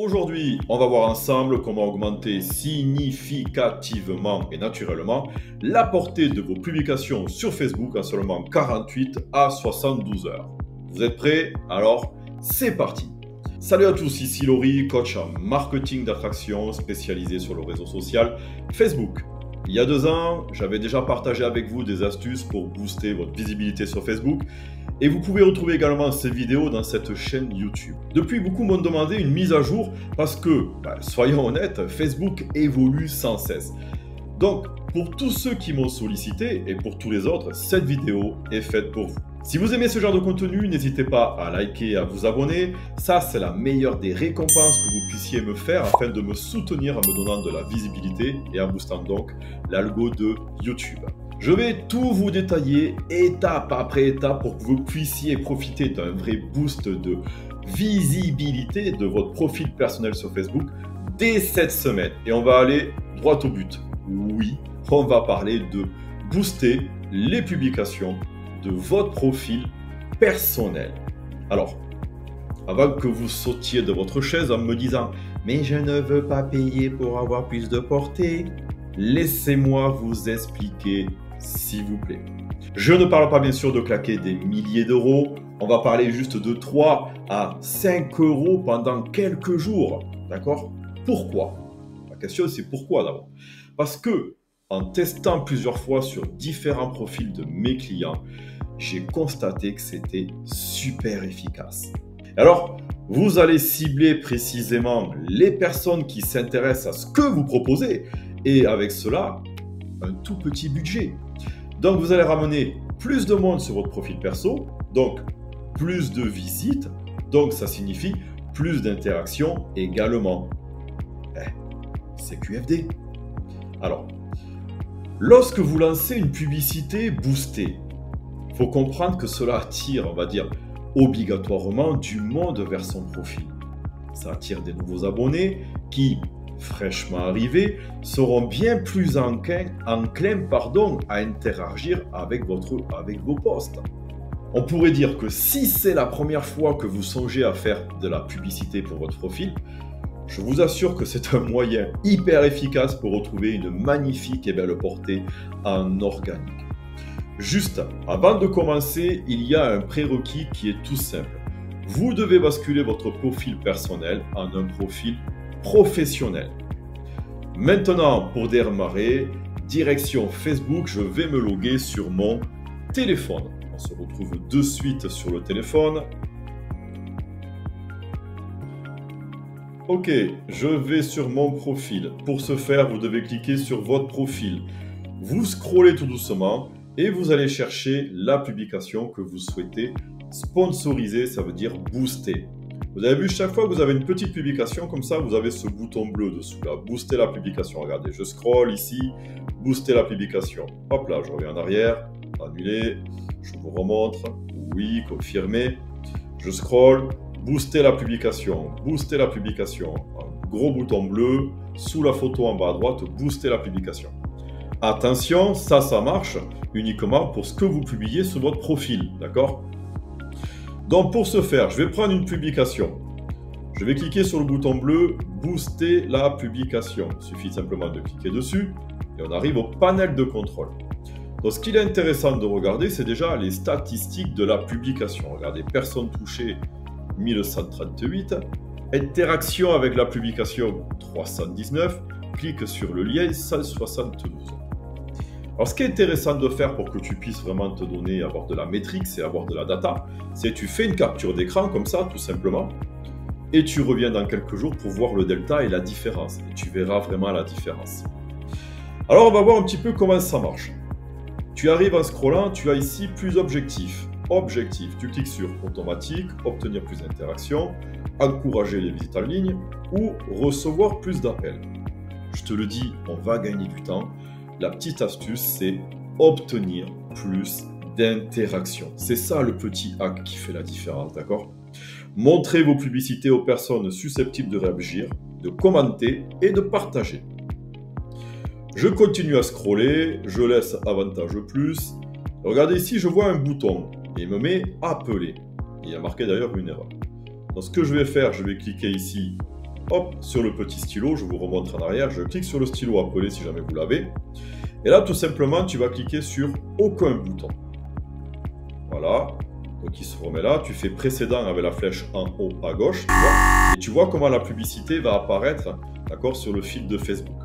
Aujourd'hui, on va voir ensemble comment augmenter significativement et naturellement la portée de vos publications sur Facebook en seulement 48 à 72 heures. Vous êtes prêts? Alors, c'est parti! Salut à tous, ici Laurie, coach en marketing d'attraction spécialisé sur le réseau social Facebook. Il y a 2 ans, j'avais déjà partagé avec vous des astuces pour booster votre visibilité sur Facebook et vous pouvez retrouver également ces vidéos dans cette chaîne YouTube. Depuis, beaucoup m'ont demandé une mise à jour parce que, soyons honnêtes, Facebook évolue sans cesse. Donc, pour tous ceux qui m'ont sollicité et pour tous les autres, cette vidéo est faite pour vous. Si vous aimez ce genre de contenu, n'hésitez pas à liker et à vous abonner. Ça, c'est la meilleure des récompenses que vous puissiez me faire afin de me soutenir en me donnant de la visibilité et en boostant donc l'algo de YouTube. Je vais tout vous détailler étape après étape pour que vous puissiez profiter d'un vrai boost de visibilité de votre profil personnel sur Facebook dès cette semaine. Et on va aller droit au but. Oui, on va parler de booster les publications de votre profil personnel. Alors, avant que vous sautiez de votre chaise en me disant « Mais je ne veux pas payer pour avoir plus de portée », laissez-moi vous expliquer, s'il vous plaît. Je ne parle pas bien sûr de claquer des milliers d'euros, on va parler juste de 3 à 5 euros pendant quelques jours, d'accord? Pourquoi? La question c'est pourquoi d'abord. Parce que, en testant plusieurs fois sur différents profils de mes clients, j'ai constaté que c'était super efficace. Alors, vous allez cibler précisément les personnes qui s'intéressent à ce que vous proposez et avec cela, un tout petit budget. Donc, vous allez ramener plus de monde sur votre profil perso, donc plus de visites, donc ça signifie plus d'interactions également. C'est QFD. Alors, lorsque vous lancez une publicité boostée, il faut comprendre que cela attire, on va dire, obligatoirement du monde vers son profil. Ça attire des nouveaux abonnés qui, fraîchement arrivés, seront bien plus enclins à interagir avec vos posts. On pourrait dire que si c'est la première fois que vous songez à faire de la publicité pour votre profil, je vous assure que c'est un moyen hyper efficace pour retrouver une magnifique et belle portée en organique. Juste avant de commencer, il y a un prérequis qui est tout simple. Vous devez basculer votre profil personnel en un profil professionnel. Maintenant, pour démarrer, direction Facebook, je vais me loguer sur mon téléphone. On se retrouve de suite sur le téléphone. Ok, je vais sur mon profil. Pour ce faire, vous devez cliquer sur votre profil. Vous scrollez tout doucement et vous allez chercher la publication que vous souhaitez sponsoriser, ça veut dire booster. Vous avez vu, chaque fois que vous avez une petite publication comme ça, vous avez ce bouton bleu dessous là, booster la publication. Regardez, je scrolle ici, booster la publication. Hop là, je reviens en arrière, annuler, je vous remontre, oui, confirmer. Je scrolle, booster la publication, booster la publication. Un gros bouton bleu, sous la photo en bas à droite, booster la publication. Attention, ça marche uniquement pour ce que vous publiez sur votre profil, d'accord? Donc pour ce faire, je vais prendre une publication. Je vais cliquer sur le bouton bleu « Booster la publication ». Il suffit simplement de cliquer dessus et on arrive au panel de contrôle. Donc ce qu'il est intéressant de regarder, c'est déjà les statistiques de la publication. Regardez, personnes touchées 1138, interaction avec la publication 319, clique sur le lien 172. Alors, ce qui est intéressant de faire pour que tu puisses vraiment te donner, avoir de la métrique et avoir de la data, c'est que tu fais une capture d'écran comme ça, tout simplement, et tu reviens dans quelques jours pour voir le delta et la différence. Et tu verras vraiment la différence. Alors, on va voir un petit peu comment ça marche. Tu arrives en scrollant, tu as ici plus objectifs. Objectif, tu cliques sur automatique, obtenir plus d'interactions, encourager les visites en ligne ou recevoir plus d'appels. Je te le dis, on va gagner du temps. La petite astuce, c'est obtenir plus d'interactions. C'est ça le petit hack qui fait la différence, d'accord? Montrez vos publicités aux personnes susceptibles de réagir, de commenter et de partager. Je continue à scroller, je laisse avantage plus. Regardez ici, je vois un bouton et il me met appeler. Il y a marqué d'ailleurs une erreur. Donc ce que je vais faire, je vais cliquer ici hop, sur le petit stylo, je vous remonte en arrière, je clique sur le stylo appelé si jamais vous l'avez. Et là, tout simplement, tu vas cliquer sur aucun bouton. Voilà. Donc il se remet là, tu fais précédent avec la flèche en haut à gauche, tu vois, et tu vois comment la publicité va apparaître, d'accord, sur le feed de Facebook.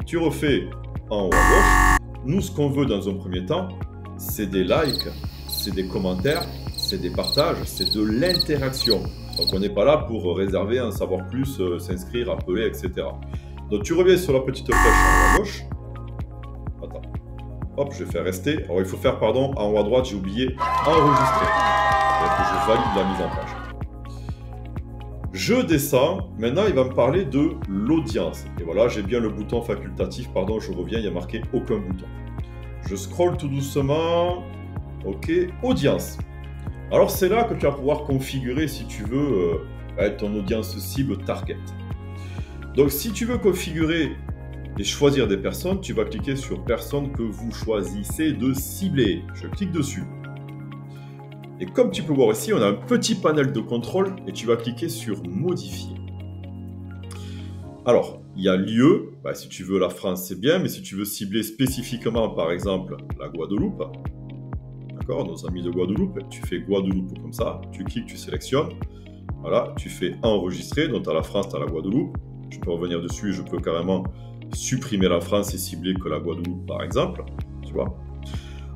Tu refais en haut à gauche. Nous, ce qu'on veut dans un premier temps, c'est des likes, c'est des commentaires, c'est des partages, c'est de l'interaction. Donc on n'est pas là pour réserver, en savoir plus, s'inscrire, appeler, etc. Donc tu reviens sur la petite flèche en haut à gauche. Attends. Hop, je vais faire rester. Alors il faut faire, pardon, en haut à droite, j'ai oublié enregistrer. Que je valide la mise en page. Je descends. Maintenant, il va me parler de l'audience. Et voilà, j'ai bien le bouton facultatif. Pardon, je reviens, il n'y a marqué aucun bouton. Je scrolle tout doucement. OK, audience. Alors, c'est là que tu vas pouvoir configurer, si tu veux, ton audience cible target. Donc, si tu veux configurer et choisir des personnes, tu vas cliquer sur personnes que vous choisissez de cibler. Je clique dessus. Et comme tu peux voir ici, on a un petit panel de contrôle et tu vas cliquer sur modifier. Alors, il y a lieu, si tu veux la France c'est bien, mais si tu veux cibler spécifiquement par exemple la Guadeloupe, d'accord, nos amis de Guadeloupe, tu fais Guadeloupe comme ça, tu cliques, tu sélectionnes, voilà, tu fais enregistrer, donc tu as la France, tu as la Guadeloupe, je peux revenir dessus, je peux carrément supprimer la France et cibler que la Guadeloupe par exemple, tu vois.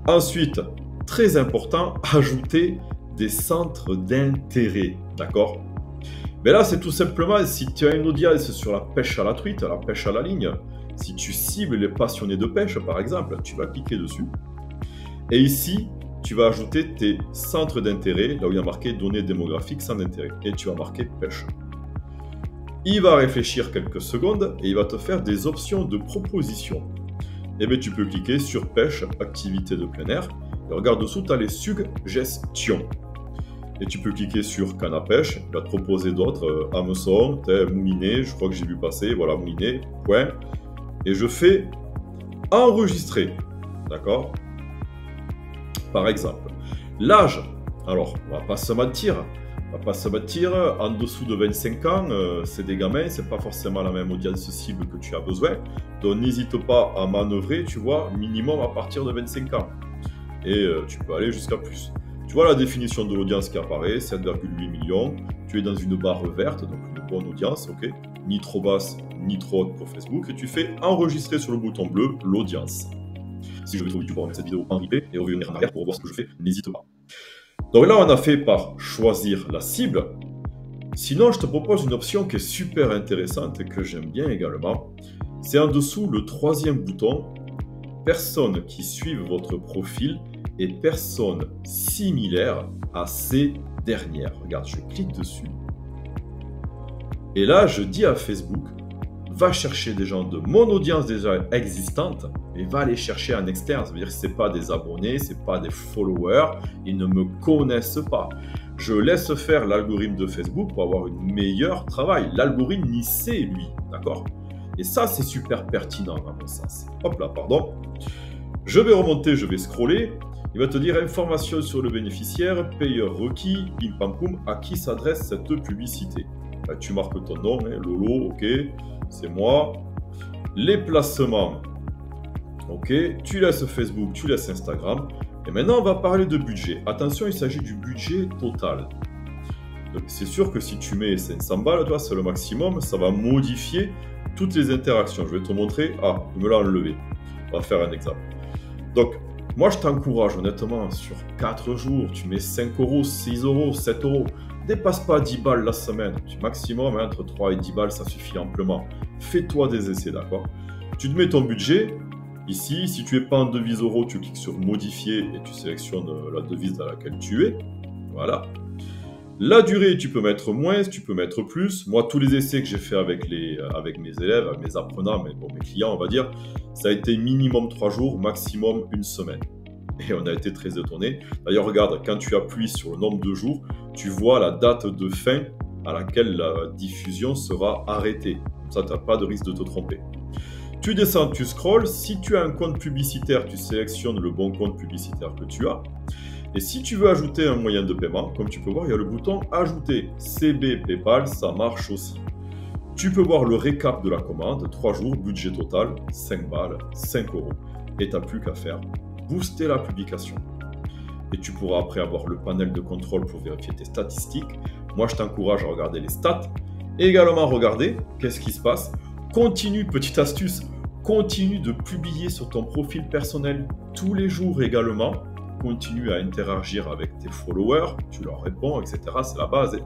Ensuite, très important, ajouter des centres d'intérêt, d'accord? Mais là, c'est tout simplement, si tu as une audience sur la pêche à la truite, la pêche à la ligne, si tu cibles les passionnés de pêche, par exemple, tu vas cliquer dessus. Et ici, tu vas ajouter tes centres d'intérêt, là où il y a marqué données démographiques sans intérêt, et tu vas marquer pêche. Il va réfléchir quelques secondes et il va te faire des options de proposition. Et bien, tu peux cliquer sur pêche, activité de plein air. Et regarde dessous, tu as les suggestions. Et tu peux cliquer sur canne à pêche. Il va te proposer d'autres. Hameçon, moulinet, je crois que j'ai vu passer. Voilà, moulinet, point. Et je fais enregistrer. D'accord? Par exemple, l'âge. Alors, on va pas se mentir. En dessous de 25 ans, c'est des gamins, c'est pas forcément la même audience cible que tu as besoin. Donc n'hésite pas à manœuvrer, tu vois, minimum à partir de 25 ans. Et tu peux aller jusqu'à plus. Tu vois la définition de l'audience qui apparaît, 7,8 millions. Tu es dans une barre verte, donc une bonne audience, ok. Ni trop basse, ni trop haute pour Facebook. Et tu fais enregistrer sur le bouton bleu l'audience. Si je vais sur YouTube pour remettre cette vidéo en replay et revenir en arrière pour voir ce que je fais, n'hésite pas. Donc là, on a fait par choisir la cible. Sinon, je te propose une option qui est super intéressante et que j'aime bien également. C'est en dessous le troisième bouton, personnes qui suivent votre profil et personnes similaires à ces dernières. Regarde, je clique dessus. Et là, je dis à Facebook, va chercher des gens de mon audience déjà existante et va aller chercher en externe. Ça veut dire que ce n'est pas des abonnés, ce n'est pas des followers, ils ne me connaissent pas. Je laisse faire l'algorithme de Facebook pour avoir un meilleur travail. L'algorithme y sait, lui, d'accord? Et ça, c'est super pertinent à mon sens. Hop là, pardon. Je vais remonter, je vais scroller. Il va te dire information sur le bénéficiaire, payeur requis, pim pam poum, à qui s'adresse cette publicité. Là, tu marques ton nom, hein, Lolo, ok, c'est moi. Les placements, ok, tu laisses Facebook, tu laisses Instagram. Et maintenant, on va parler de budget. Attention, il s'agit du budget total. Donc, c'est sûr que si tu mets 500 balles, toi, c'est le maximum, ça va modifier toutes les interactions. Je vais te montrer. Ah, il me l'a enlevé. On va faire un exemple. Donc, moi, je t'encourage honnêtement, sur 4 jours, tu mets 5 euros, 6 euros, 7 euros. Dépasse pas 10 balles la semaine. Maximum, hein, entre 3 et 10 balles, ça suffit amplement. Fais-toi des essais, d'accord? Tu te mets ton budget. Ici, si tu n'es pas en devise euro, tu cliques sur modifier et tu sélectionnes la devise dans laquelle tu es. Voilà. La durée, tu peux mettre moins, tu peux mettre plus. Moi, tous les essais que j'ai fait avec mes élèves, avec mes apprenants, mes clients, on va dire, ça a été minimum 3 jours, maximum 1 semaine. Et on a été très étonnés. D'ailleurs, regarde, quand tu appuies sur le nombre de jours, tu vois la date de fin à laquelle la diffusion sera arrêtée. Comme ça, tu n'as pas de risque de te tromper. Tu descends, tu scrolles. Si tu as un compte publicitaire, tu sélectionnes le bon compte publicitaire que tu as. Et si tu veux ajouter un moyen de paiement, comme tu peux voir, il y a le bouton « Ajouter ». CB, PayPal, ça marche aussi. Tu peux voir le récap de la commande, 3 jours, budget total, 5 balles, 5 €. Et tu n'as plus qu'à faire booster la publication. Et tu pourras après avoir le panel de contrôle pour vérifier tes statistiques. Moi, je t'encourage à regarder les stats. Et également, regarder qu'est-ce qui se passe. Continue, petite astuce, continue de publier sur ton profil personnel tous les jours également. Continue à interagir avec tes followers, tu leur réponds, etc. C'est la base.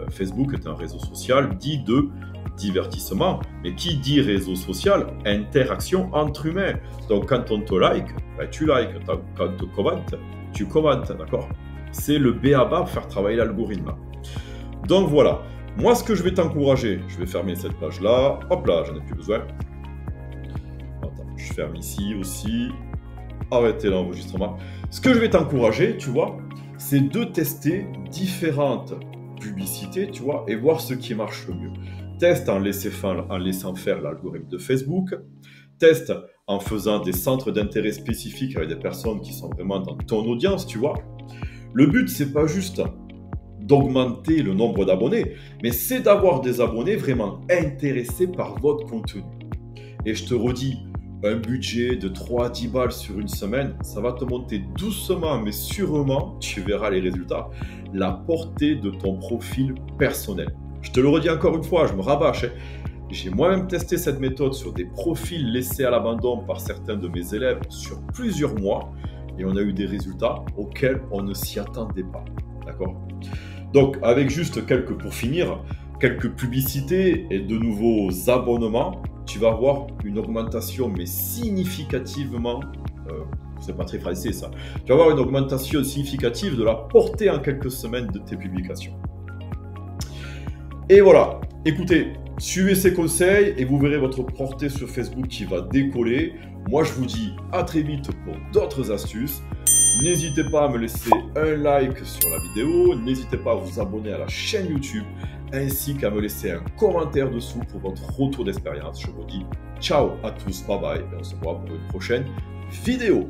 Facebook est un réseau social dit de divertissement. Mais qui dit réseau social? Interaction entre humains. Donc quand on te like, ben, tu likes. Quand on te commente, tu commentes. D'accord? C'est le b.a.-ba pour faire travailler l'algorithme. Donc voilà. Moi, ce que je vais t'encourager, je vais fermer cette page-là. Hop là, j'en ai plus besoin. Attends, je ferme ici aussi. Arrêtez l'enregistrement. Ce que je vais t'encourager, tu vois, c'est de tester différentes publicités, tu vois, et voir ce qui marche le mieux. Teste en laissant faire l'algorithme de Facebook. Teste en faisant des centres d'intérêt spécifiques avec des personnes qui sont vraiment dans ton audience, tu vois. Le but, c'est pas juste d'augmenter le nombre d'abonnés, mais c'est d'avoir des abonnés vraiment intéressés par votre contenu. Et je te redis, un budget de 3 à 10 balles sur une semaine, ça va te monter doucement, mais sûrement, tu verras les résultats, la portée de ton profil personnel. Je te le redis encore une fois, je me rabâche. J'ai moi-même testé cette méthode sur des profils laissés à l'abandon par certains de mes élèves sur plusieurs mois et on a eu des résultats auxquels on ne s'y attendait pas. D'accord ? Donc, avec juste pour finir, quelques publicités et de nouveaux abonnements, tu vas avoir une augmentation, mais significativement, c'est pas très français ça, tu vas avoir une augmentation significative de la portée en quelques semaines de tes publications. Et voilà, écoutez, suivez ces conseils et vous verrez votre portée sur Facebook qui va décoller. Moi, je vous dis à très vite pour d'autres astuces. N'hésitez pas à me laisser un like sur la vidéo, n'hésitez pas à vous abonner à la chaîne YouTube, ainsi qu'à me laisser un commentaire dessous pour votre retour d'expérience. Je vous dis ciao à tous, bye bye, et on se voit pour une prochaine vidéo.